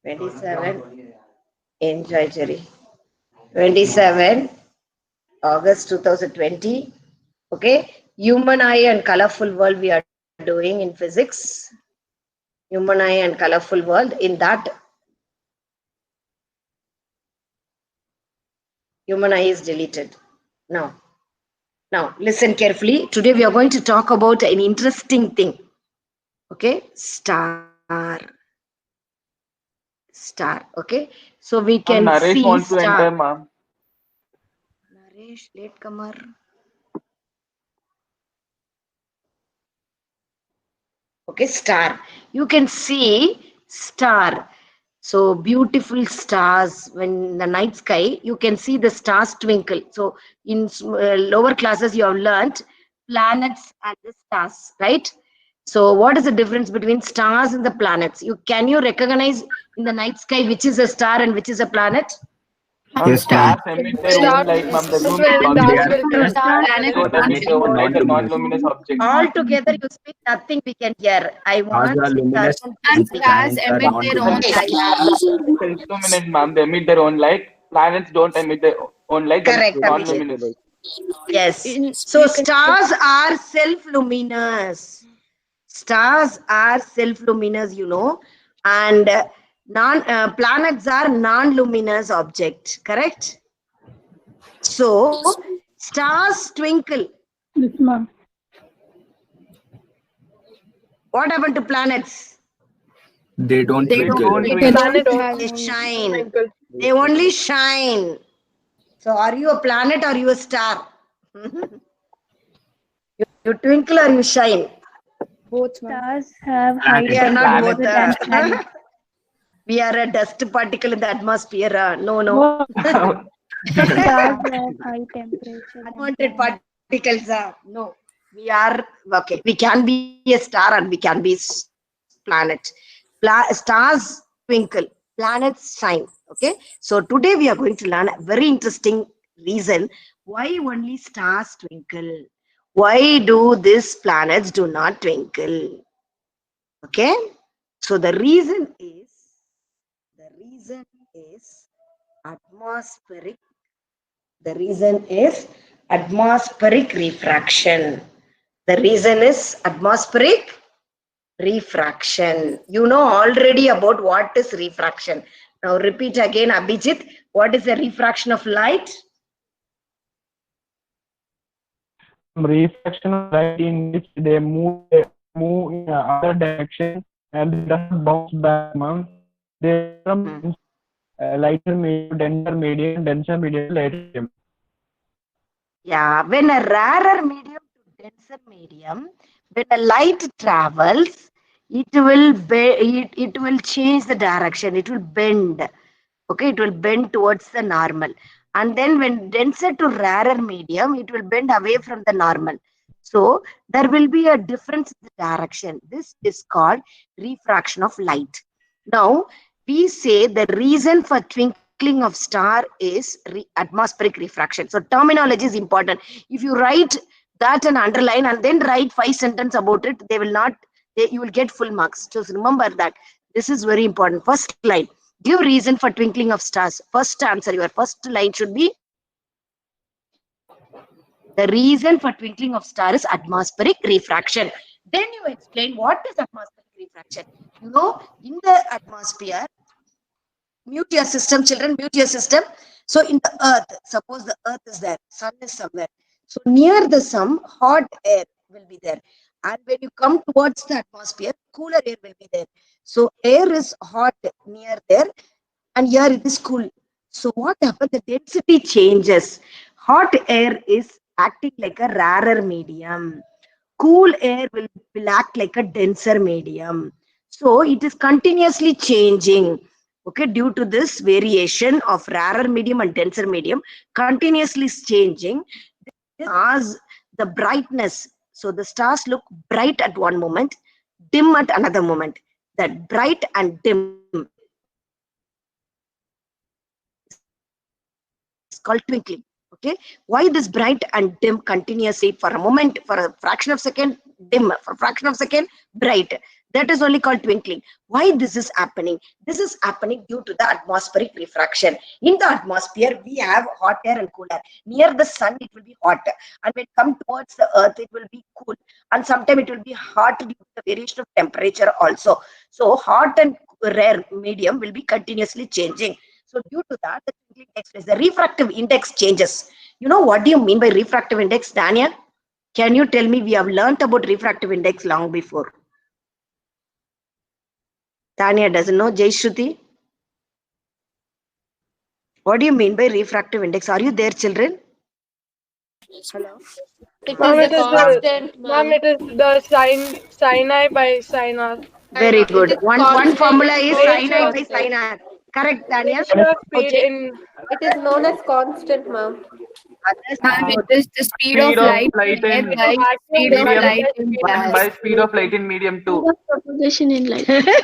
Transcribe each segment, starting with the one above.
27. Enjoy, Jerry. 27 August 2020. Okay. Human eye and colorful world we are doing in physics. Human eye and colorful world. In that, human eye is deleted. Now, listen carefully. Today we are going to talk about an interesting thing. Okay. Star. Okay. So we can Naresh see wants to star. enter, ma'am. Naresh, latecomer. Okay, star. You can see star. So beautiful stars. When the night sky, you can see the stars twinkle. So in lower classes, you have learnt planets and the stars, right? So what is the difference between stars and the planets? Can you recognize in the night sky which is a star and which is a planet? Yes, ma'am. Stars emit their own Stars light, ma'am. The will They stars are will give planets planets don't and emit their own light. They're non-luminous. non-luminous objects. All together, you speak nothing we can hear. I Stars want are luminous Darshan to and and speak. stars planets are emit their own non-luminous. light. Self-luminant, ma'am. They emit their own light. Planets don't emit their own light. They're Correct, Abhijit. non-luminous. Yes. In, So you can stars are self-luminous. Stars are self-luminous, and planets are non-luminous object. Correct. So stars twinkle. Yes, ma'am. What happened to planets? They don't They twinkle. don't They twinkle. don't have They shine. twinkle. They only shine. So are you a planet or you a star? You twinkle or you shine? Both, ma'am. stars have high We are not Planet. both. temperature and planets. We are a dust particle in the atmosphere. No. Stars have high temperature and Unwanted planets. particles. No. We are okay. We can be a star and we can be planet. Stars twinkle, planets shine. Okay. So today we are going to learn a very interesting reason why only stars twinkle. Why do these planets do not twinkle? Okay. So the reason is atmospheric. The reason is atmospheric refraction. The reason is atmospheric refraction. You know already about what is refraction. Now repeat again, Abhijit. What is the refraction of light? Reflection of light in which they move in other direction and it doesn't bounce back, ma'am. They from lighter medium, denser medium, lighter medium. Yeah, when a rarer medium to denser medium, when a light travels, it will change the direction. It will bend. Okay, it will bend towards the normal. And then when denser to rarer medium, it will bend away from the normal. So there will be a difference in the direction. This is called refraction of light. Now we say the reason for twinkling of star is atmospheric refraction. So terminology is important. If you write that and underline and then write 5 sentences about it, you will get full marks. Just remember that this is very important. First line, give reason for twinkling of stars. First answer, your first line should be the reason for twinkling of star is atmospheric refraction. Then you explain what is atmospheric refraction. In the atmosphere, mute your system, children, mute your system. So in the earth, suppose the earth is there, sun is somewhere. So near the sun, hot air will be there. And when you come towards the atmosphere, cooler air will be there. So air is hot near there and here it is cool. So what happens? The density changes. Hot air is acting like a rarer medium. Cool air will act like a denser medium. So it is continuously changing. Okay, due to this variation of rarer medium and denser medium, continuously changing, as the brightness. So the stars look bright at one moment, dim at another moment. That bright and dim is called twinkling. Okay, why this bright and dim continuously for a moment, for a fraction of second, dim, for a fraction of second, bright? That is only called twinkling. Why this is happening? This is happening due to the atmospheric refraction. In the atmosphere, we have hot air and cool air. Near the sun, it will be hot. And when it comes towards the earth, it will be cool. And sometimes it will be hot due to the variation of temperature also. So hot and rare medium will be continuously changing. So due to that, the twinkling takes place. The refractive index changes. You know what do you mean by refractive index, Dania? Can you tell me? We have learnt about refractive index long before. Tanya doesn't know. Jai Shruti? What do you mean by refractive index? Are you there, children? Hello? Ma'am, it is the sin I by sin R. Very good. One formula is sin I by sin R. Correct, Tanya? It is known as constant, ma'am. Ma'am, it is the speed of light in by speed of light in gas. By speed of light in medium 2. Propagation in light. Correct.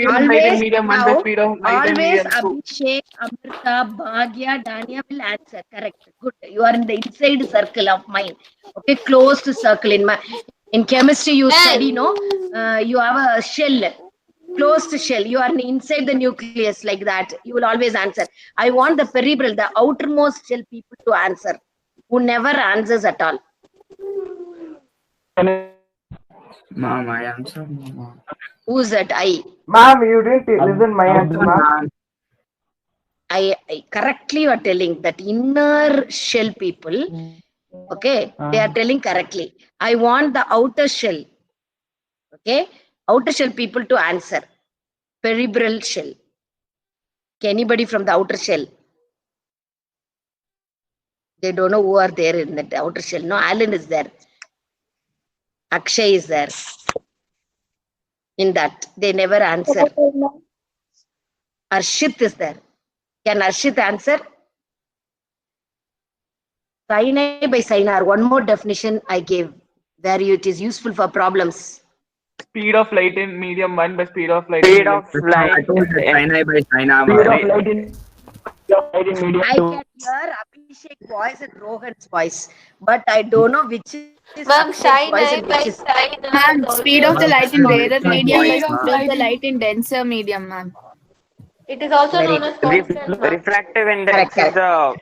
Always, medium 1 by speed of light in always medium 2. Abhishek, Amrita, Bhagya, Dania will answer. Correct. Good. You are in the inside circle of mine. Okay, closed circle. In chemistry, you study, no? You have a shell. Closed shell. You are inside the nucleus like that. You will always answer. I want the peripheral, the outermost shell people to answer, who never answers at all. Ma'am, I answer. Who's that? I. Ma'am, you didn't listen my answer, ma'am. I correctly you are telling that inner shell people. Okay, they are telling correctly. I want the outer shell. Okay, outer shell people to answer. Peripheral shell. Okay, anybody from the outer shell? They don't know who are there in the outer shell. No, Alan is there. Akshay is there. In that, they never answer. Arshit is there. Can Arshit answer? Sin I by sin R. One more definition I gave where it is useful for problems. Speed of light in medium 1 by speed of light Speed in of medium light. I told you sin I by sin R. Speed of light in medium I 2. can hear Abhishek's voice and Rohan's voice, but I don't know which is Ma'am, Abhishek's shine voice I and by which is. sign R. Ma'am, speed of the light in rarer medium by Voice, speed of the light in denser medium, ma'am. It is also Very known as constant, ma'am. Refractive index Correct. is the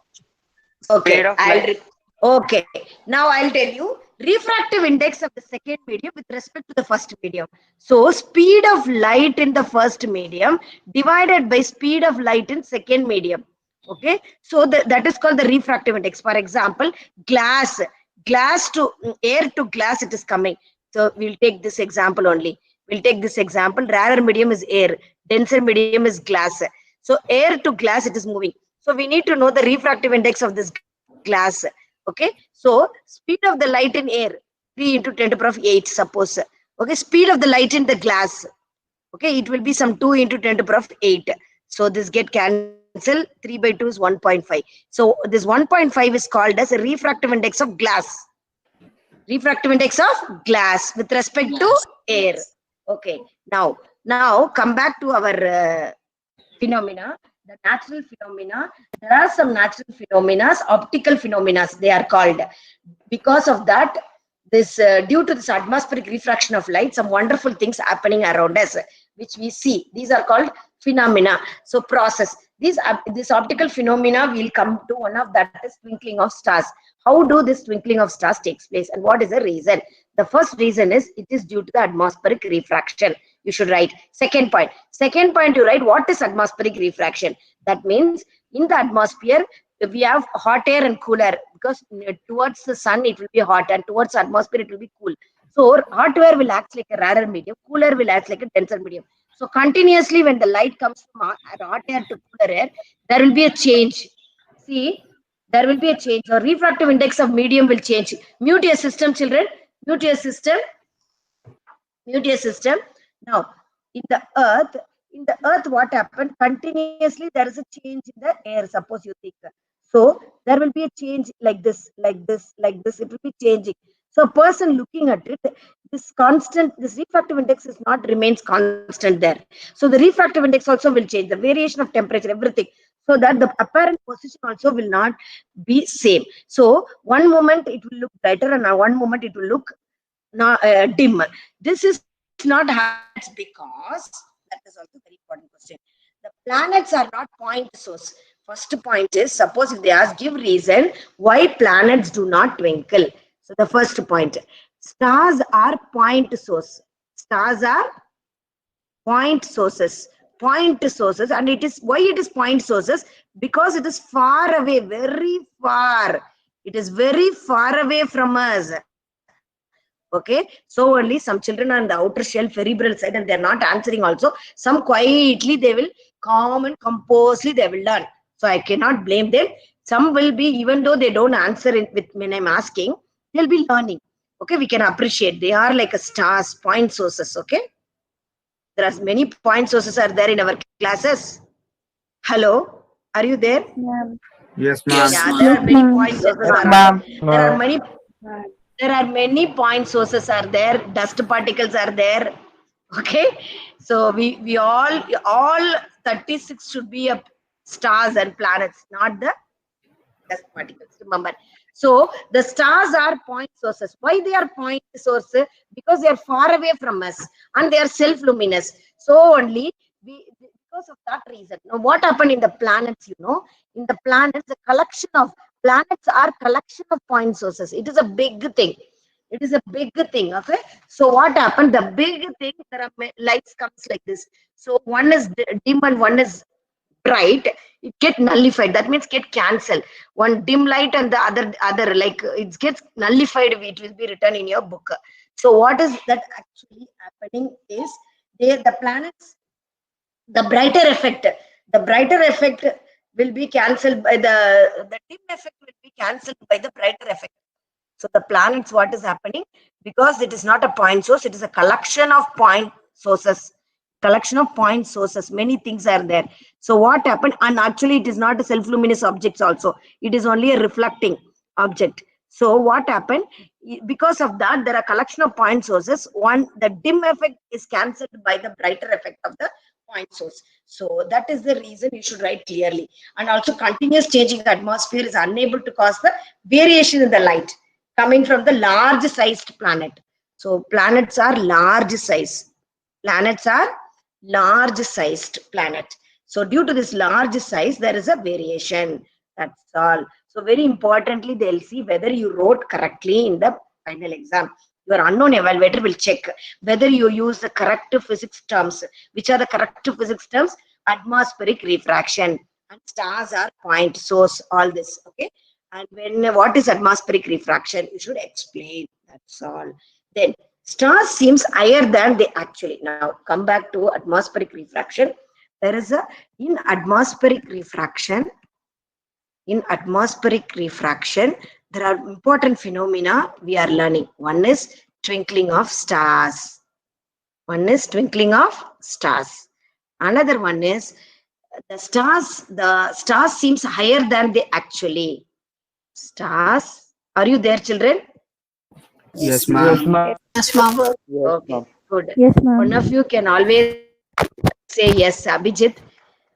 Okay, speed of light. okay. Now I'll tell you refractive index of the second medium with respect to the first medium. So speed of light in the first medium divided by speed of light in second medium. Okay, so that is called the refractive index. For example, glass to air to glass, it is coming. So we'll take this example only. We'll take this example. Rarer medium is air, denser medium is glass. So air to glass, it is moving. So we need to know the refractive index of this glass. Okay, so speed of the light in air, 3 into 10 to the power of 8, suppose. Okay, speed of the light in the glass. Okay, it will be some 2 into 10 to the power of 8. So this get cancelled. 3 by 2 is 1.5. So this 1.5 is called as a refractive index of glass. Refractive index of glass with respect to air. Okay, now come back to our phenomena. The natural phenomena, there are some natural phenomena, optical phenomena they are called. Because of that, this due to this atmospheric refraction of light, some wonderful things happening around us, which we see. These are called phenomena. So process. This optical phenomena will come to one of that is twinkling of stars. How do this twinkling of stars takes place and what is the reason? The first reason is it is due to the atmospheric refraction. You should write. Second point you write what is atmospheric refraction. That means in the atmosphere we have hot air and cool air, because towards the sun it will be hot and towards the atmosphere it will be cool. So hot air will act like a rarer medium, cool air will act like a denser medium. So continuously when the light comes from hot air to cooler air, there will be a change. See, there will be a change. The refractive index of medium will change. Mute your system, children. Mute your system. Mute your system. Now, in the earth, what happened? Continuously, there is a change in the air. Suppose you think. So, there will be a change like this, like this, like this. It will be changing. So, a person looking at it, this refractive index is not remains constant there. So, the refractive index also will change. The variation of temperature, everything. So that the apparent position also will not be same. So one moment it will look brighter and one moment it will look not dim. This is not happens because that is also very important question. The planets are not point source. First point is, suppose if they ask give reason why planets do not twinkle. So the first point, stars are point source. Stars are point sources. Point sources, and it is why it is point sources, because it is far away, very far. It is very far away from us. Okay, so only some children are on the outer shell cerebral side and they're not answering also. Some quietly they will calm and composedly they will learn. So I cannot blame them. Some will be, even though they don't answer it with when I'm asking, they'll be learning. Okay, we can appreciate they are like a stars, point sources. Okay, there are many point sources are there in our classes. Hello, are you there? Ma'am. Yes, Yeah, ma'am. there are many point sources are Ma'am. there. There are many point sources are there. Dust particles are there. Okay, so we all 36 should be a stars and planets, not the dust particles. Remember. So the stars are point sources. Why they are point sources? Because they are far away from us and they are self-luminous. So only because of that reason. Now what happened in the planets? In the planets, the collection of planets are collection of point sources. It is a big thing. It is a big thing. Okay. So what happened? The big thing, there are lights comes like this. So one is dim and one is bright. It get nullified. That means get cancelled. One dim light and the other like it gets nullified. It will be written in your book. So what is that actually happening is the planets, the brighter effect will be cancelled by the dim effect will be cancelled by the brighter effect. So the planets, what is happening? Because it is not a point source, it is a collection of point sources. Many things are there. So what happened? And actually, it is not a self-luminous object also. It is only a reflecting object. So what happened? Because of that, there are collection of point sources. One, the dim effect is cancelled by the brighter effect of the point source. So that is the reason you should write clearly. And also, continuous changing atmosphere is unable to cause the variation in the light coming from the large sized planet. So planets are large size. Planets are large sized planet. So due to this large size, there is a variation. That's all. So very importantly, they'll see whether you wrote correctly in the final exam. Your unknown evaluator will check whether you use the correct physics terms. Which are the correct physics terms? Atmospheric refraction. And stars are point source, all this. Okay. And what is atmospheric refraction? You should explain. That's all. Then stars seems higher than they actually. Now come back to atmospheric refraction. There is in atmospheric refraction, there are important phenomena we are learning. One is twinkling of stars. Another one is the stars seems higher than they actually. Stars, are you there, children? Yes, ma'am. Yes, ma'am. Okay, good. Yes, ma'am. One of you can always say yes, Abhijit.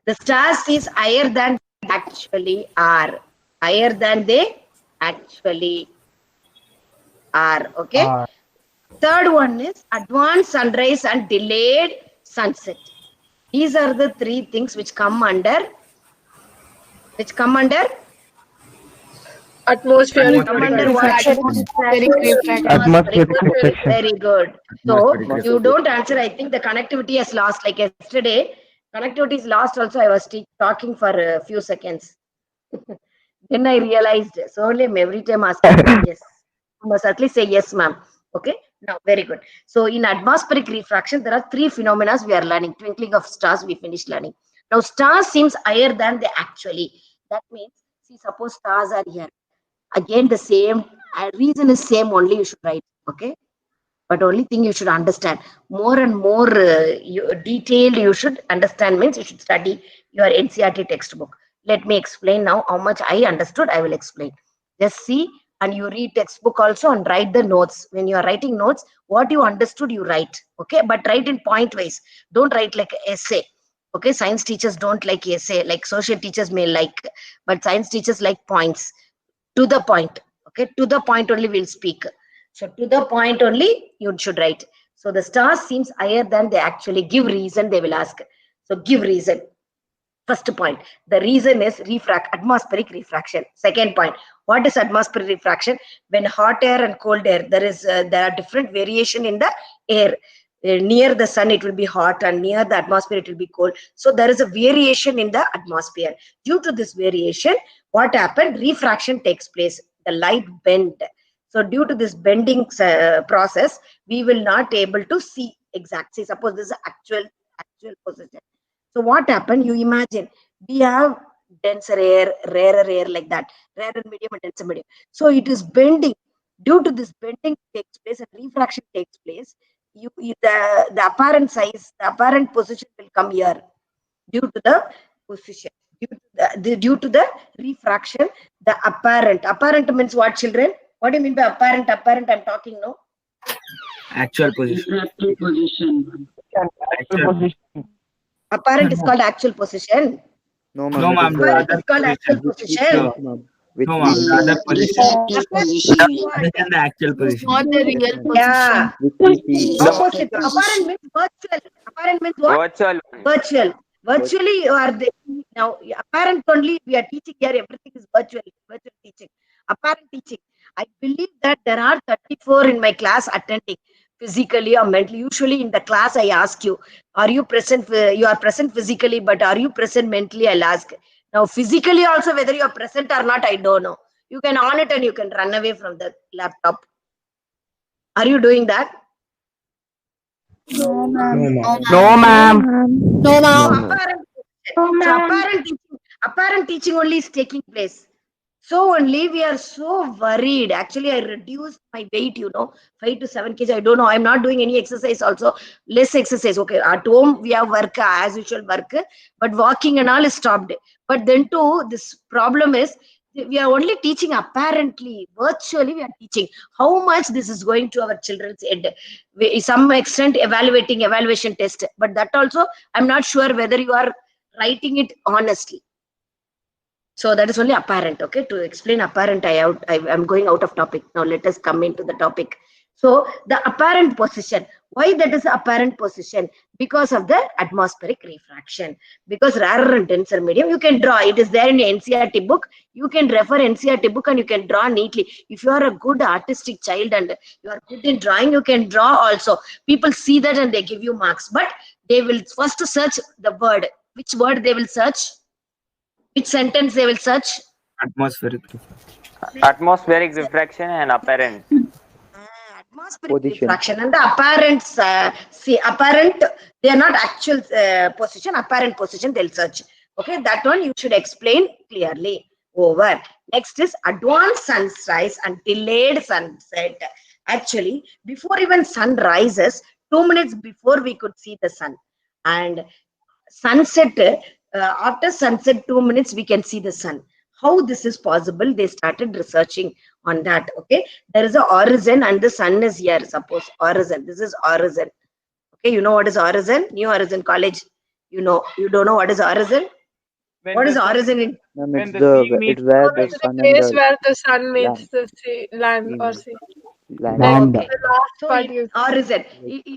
The stars is higher than they actually are. Higher than they actually are. Okay. Third one is advanced sunrise and delayed sunset. These are the three things which come under Atmospheric come under what? Atmospheric refraction. Atmospheric refraction. Very good. So Atmospheric you don't answer. I think the connectivity has lost. Like yesterday, connectivity is lost. Also, I was talking for a few seconds. Then I realized. So only every time asking yes. You must at least say yes, ma'am. Okay. Now, very good. So in atmospheric refraction, there are three phenomena we are learning. Twinkling of stars, we finished learning. Now, stars seems higher than they actually. That means, see, suppose stars are here. Again, the same reason is same only. You should write. Okay. But only thing you should understand more and more detailed. You should understand means you should study your NCERT textbook. Let me explain now how much I understood. I will explain. Just see and you read textbook also and write the notes. When you are writing notes, what you understood, you write. Okay, but write in point wise. Don't write like essay. Okay, science teachers don't like essay. Like social teachers may like, but science teachers like points. To the point. Okay, to the point only we'll speak. So to the point only you should write. So the star seems higher than they actually give reason, they will ask. So give reason. First point, the reason is atmospheric refraction. Second point, what is atmospheric refraction? When hot air and cold air, there are different variation in the air. Near the sun it will be hot and near the atmosphere it will be cold. So there is a variation in the atmosphere. Due to this variation, what happened? Refraction takes place. The light bend. So due to this bending process, we will not able to see exactly. Suppose this is actual position. So what happened? You imagine we have denser air, rarer air, like that, rarer medium and denser medium. So it is bending. Due to this bending takes place and refraction takes place, the apparent size, the apparent position will come here due to the position. Due to the refraction, the apparent means what, children? What do you mean by apparent? I'm talking now. Actual position. Actual position. Apparent is called actual position. No, No, ma'am. Apparent is called actual position. No, with No, ma'am. The other position. other than the actual position. Not the real position. Yeah. With Opposite. Apparent means virtual. Apparent means what? Virtual. Virtually you are there. Now apparent only we are teaching here, everything is virtual teaching. Apparent teaching. I believe that there are 34 in my class attending physically or mentally. Usually in the class I ask you, are you present? You are present physically, but are you present mentally? I'll ask. Now physically also, whether you are present or not, I don't know. You can on it and you can run away from the laptop. Are you doing that? No, ma'am. No, ma'am. No, ma'am. Apparent teaching only is taking place. So only we are so worried. Actually, I reduced my weight, 5 to 7 kg. I don't know. I'm not doing any exercise also. Less exercise. Okay. At home, we have work as usual work, but walking and all is stopped. But then too, this problem is we are only teaching apparently. Virtually, we are teaching. How much this is going to our children's head? Some extent evaluation test. But that also, I'm not sure whether you are writing it honestly. So that is only apparent. Okay, to explain apparent, I'm going out of topic. Now let us come into the topic. So the apparent position. Why that is apparent position? Because of the atmospheric refraction. Because rarer and denser medium, you can draw. It is there in your NCERT book. You can refer NCERT book and you can draw neatly. If you are a good artistic child and you are good in drawing, you can draw also. People see that and they give you marks. But they will first search the word. Which word they will search? Which sentence they will search? atmospheric. Atmospheric refraction and apparent. Atmospheric refraction and the apparent, apparent, they are not actual position, apparent position they'll search. Okay, that one you should explain clearly. Over. Next is advanced sunrise and delayed sunset. Actually, before even sun rises, 2 minutes before we could see the sun. And sunset, after sunset 2 minutes we can see the sun. How this is possible? They started researching on that. Okay, there is a horizon and the sun is here. Suppose horizon, this is horizon. Okay, you know what is horizon? New Horizon College. You don't know what is horizon? What is horizon in? It's where the sun and place the where the sun meets the sea, land or sea. land. Okay. The last So part you horizon.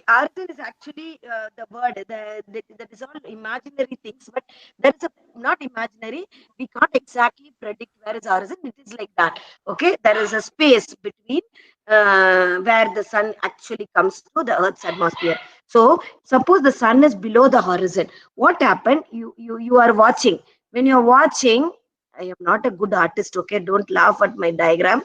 Horizon is actually the word. That is all imaginary things, but that is not imaginary. We can't exactly predict where is horizon. It is like that. Okay, there is a space between where the sun actually comes to the Earth's atmosphere. So suppose the sun is below the horizon. What happened? You are watching. When you are watching, I am not a good artist. Okay, don't laugh at my diagram.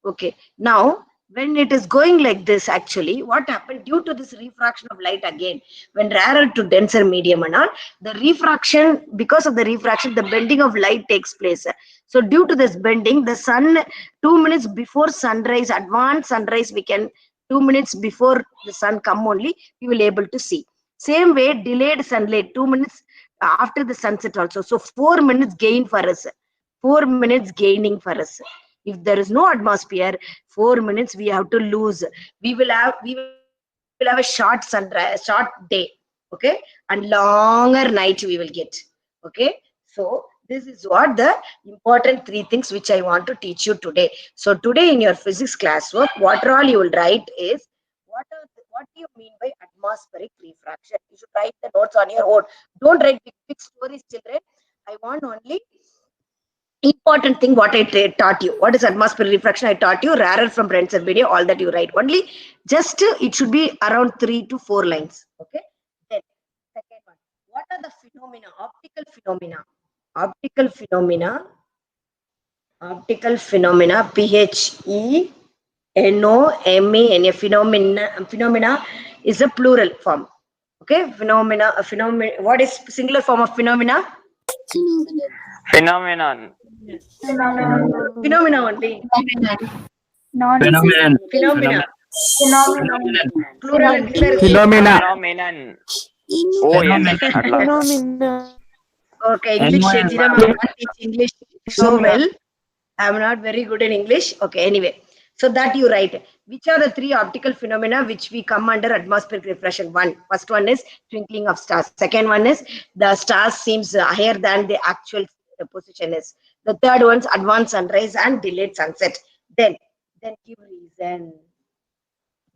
Okay, now when it is going like this, actually what happened due to this refraction of light again, when rarer to denser medium and all, the refraction, because of the refraction, the bending of light takes place. So due to this bending, the sun 2 minutes before sunrise, advanced sunrise, we can 2 minutes before the sun come only, we will able to see. Same way, delayed sunlight 2 minutes after the sunset also. So 4 minutes gain for us. 4 minutes gaining for us. If there is no atmosphere, 4 minutes we have to lose. We will have a short sunrise, short day, okay, and longer night we will get. Okay, so This is what the important 3 things which I want to teach you today. So today in your physics classwork, what all you will write is what do you mean by atmospheric refraction? You should write the notes on your own. Don't write big stories, children. I want only important thing what I taught you. What is atmospheric refraction? I taught you rarer from Brenson video. All that you write only. Just it should be around 3 to 4 lines. Okay. Then second one. What are the phenomena? Optical phenomena. Optical phenomena. Optical phenomena. PHENOMENA. Phenomena is a plural form. Okay. Phenomena. What is singular form of phenomena? Phenomenon. Phenomena only. Non-physical. Phenomena. Plural. Phenomena. Phenomenon. Oh, yes. At last. Okay, English. Jiram, I can't teach English so well. I'm not very good in English. Okay, anyway. So that you write. Which are the 3 optical phenomena which we come under atmospheric refraction? First one is twinkling of stars. Second one is the stars seems higher than the actual position is. The third one's advanced sunrise and delayed sunset. Then give reason.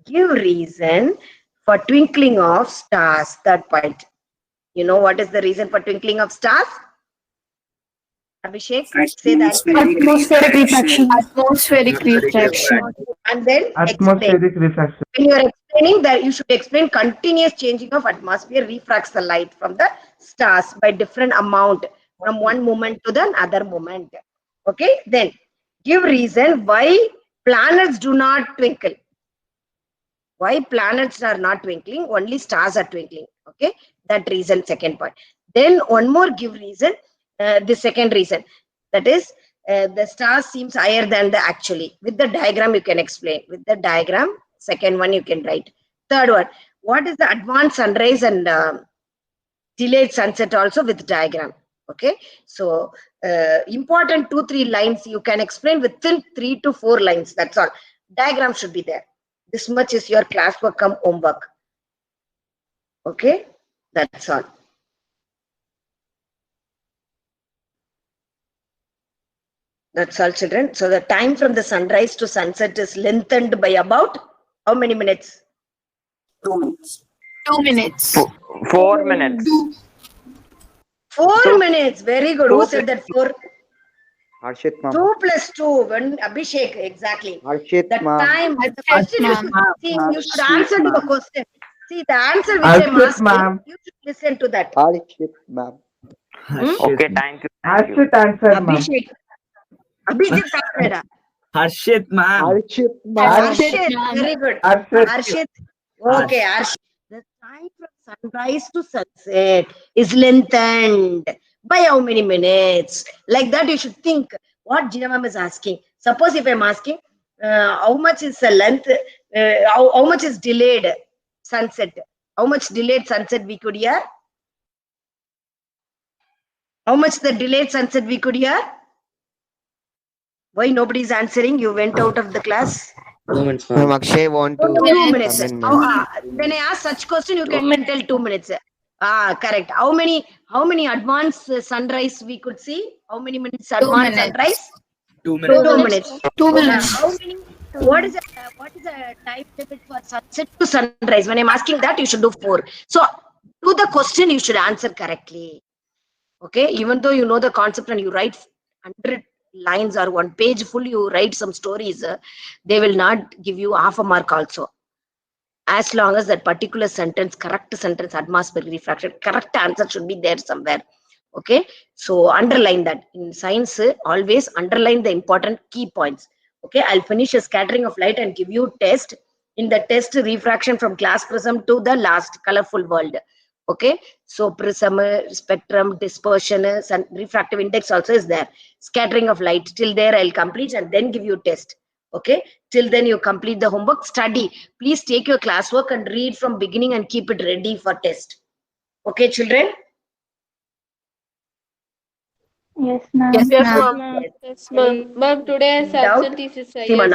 Give reason for twinkling of stars. Third point. You know what is the reason for twinkling of stars? Abhishek, say that. Atmospheric refraction. Atmospheric refraction. And then Atmospheric refraction. when you are explaining that, you should explain continuous changing of atmosphere refracts the light from the stars by different amount from one moment to the other moment. Okay, then give reason why planets do not twinkle. Why planets are not twinkling, only stars are twinkling. Okay, that reason, second point. Then one more give reason, the second reason, that is the stars seems higher than the actually. With the diagram you can explain. With the diagram, second one you can write. Third one, what is the advanced sunrise and delayed sunset also with diagram. Okay, so important 2-3 lines you can explain within 3 to 4 lines. That's all. Diagram should be there. This much is your classwork come homework. Okay, that's all. That's all, children. So the time from the sunrise to sunset is lengthened by about how many minutes? 2 minutes. 2 minutes. 4 minutes. 4 minutes. Very good. Who said that? 4? Harshit ma'am. 2 plus 2. When Abhishek, exactly. Harshit The ma'am. time. The question you should, see, you should answer to the question. See, the answer which Harshit, I'm asking, ma'am. you should listen to that. Harshit ma'am. Okay, thank you. Harshit answer, ma'am. Abhishek. Abhishek answered. Harshit ma'am. Harshit ma'am. Harshit, very good. Harshit. Harshit. Okay, Harshit. The time from sunrise to sunset is lengthened by how many minutes? Like that, you should think what Gina ma'am is asking. Suppose if I'm asking, how much is the length? How much is delayed sunset? How much delayed sunset we could hear? How much the delayed sunset we could hear? Why nobody is answering? You went out of the class. 2 minutes ma'am. Akshay want to 2 minutes. come in, ma'am. When I ask such question, you can tell 2 minutes. Correct. How many advanced sunrise we could see? How many minutes advanced sunrise? 2 minutes. 2 minutes. 2 minutes. How many? What is the time limit for sunset to sunrise? When I'm asking that, you should do 4. So to the question, you should answer correctly. Okay, even though you know the concept and you write 100 lines or 1 page full, you write some stories, they will not give you half a mark also. As long as that particular sentence, correct sentence, atmospheric refraction, correct answer should be there somewhere. Okay, so underline that. In science, always underline the important key points. Okay, I'll finish a scattering of light and give you test. In the test, refraction from glass prism to the last colorful world. Okay, so prism, spectrum, dispersion, and refractive index also is there. Scattering of light, till there I'll complete and then give you test. Okay, till then you complete the homework. Study. Please take your classwork and read from beginning and keep it ready for test. Okay, children? Yes, ma'am. Yes, Yes, ma'am. ma'am. Yes, ma'am. Ma'am, today is Doubt? absent thesis. Seema,